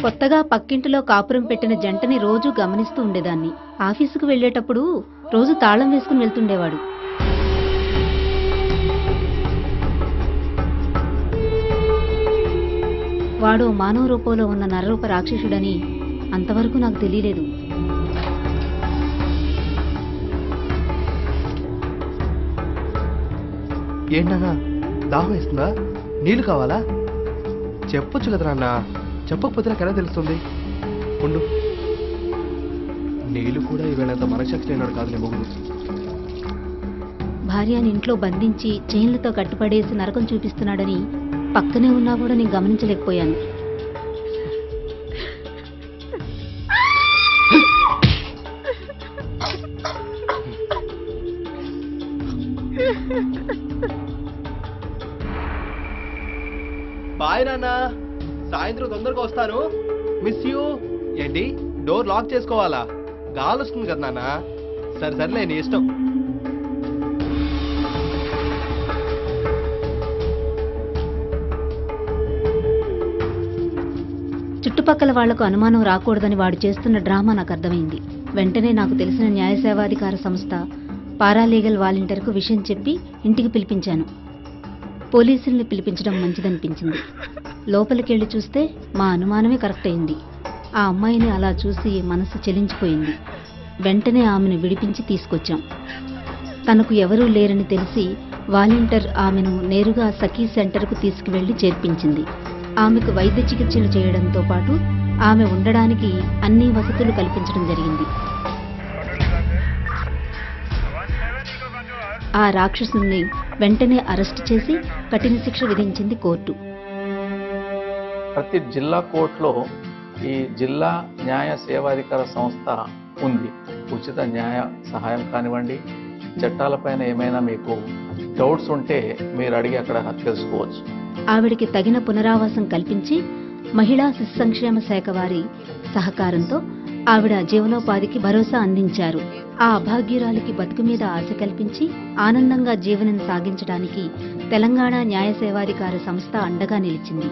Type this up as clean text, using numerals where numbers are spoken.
కొత్తగా పక్కింటిలో కాపురం పెట్టిన జంటని రోజూ గమనిస్తూ ఉండేదాన్ని. ఆఫీసుకు వెళ్లేటప్పుడు రోజు తాళం వేసుకుని వెళ్తుండేవాడు. వాడు మానవ రూపంలో ఉన్న నరరూప రాక్షసుడని అంతవరకు నాకు తెలియలేదు. ఏంటన్నా దాహం వేస్తుందా? నీళ్లు కావాలా? చెప్పొచ్చు కదా నాన్న, చెప్పకపోతే నాకు ఎలా తెలుస్తుంది? ఉండు, నీళ్లు కూడా ఈవేళంత మనశక్తి అయినాడు కాదు నీ మొగుడు. భార్యని ఇంట్లో బంధించి చైన్లతో కట్టుపడేసి నరకం చూపిస్తున్నాడని పక్కనే ఉన్నా కూడా నేను గమనించలేకపోయాను. బాయ్ నాన్న, సాయంత్రం తొందరగా వస్తాను. Miss you. ఏంటి డోర్ లాక్ చేసుకోవాలా? గాలి వస్తుంది కదా నాన్న. సరే సరేలే, నీ ఇష్టం. చుట్టుపక్కల వాళ్లకు అనుమానం రాకూడదని వాడు చేస్తున్న డ్రామా నాకు అర్థమైంది. వెంటనే నాకు తెలిసిన న్యాయ సేవాధికార సంస్థ పారాలీగల్ వాలంటీర్కు విషయం చెప్పి ఇంటికి పిలిపించాను. పోలీసుల్ని పిలిపించడం మంచిదనిపించింది. లోపలికెళ్లి చూస్తే మా అనుమానమే కరెక్ట్ అయింది. ఆ అమ్మాయిని అలా చూసి మనసు చెలించిపోయింది. వెంటనే ఆమెను విడిపించి తీసుకొచ్చాం. తనకు ఎవరూ లేరని తెలిసి వాలంటీర్ ఆమెను నేరుగా సఖీ సెంటర్కు తీసుకువెళ్లి చేర్పించింది. ఆమెకు వైద్య చికిత్సలు చేయడంతో పాటు ఆమె ఉండడానికి అన్ని వసతులు కల్పించడం జరిగింది. ఆ రాక్షసుని వెంటనే అరెస్టు చేసి కఠిన శిక్ష విధించింది కోర్టు. ప్రతి జిల్లా కోర్టులో ఈ జిల్లా న్యాయ సేవాధికార సంస్థ ఉంది. ఉచిత న్యాయ సహాయం కానివ్వండి, చట్టాలపైన ఏమైనా మీకు డౌట్స్ ఉంటే మీరు అడిగి అక్కడ తెలుసుకోవచ్చు. ఆవిడికి తగిన పునరావాసం కల్పించి మహిళా శిశు సంక్షేమ శాఖ వారి సహకారంతో ఆవిడ జీవనోపాధికి భరోసా అందించారు. ఆ అభాగ్యురాలికి బతుకు మీద ఆశ కల్పించి ఆనందంగా జీవనం సాగించడానికి తెలంగాణ న్యాయ సేవాధికార సంస్థ అండగా నిలిచింది.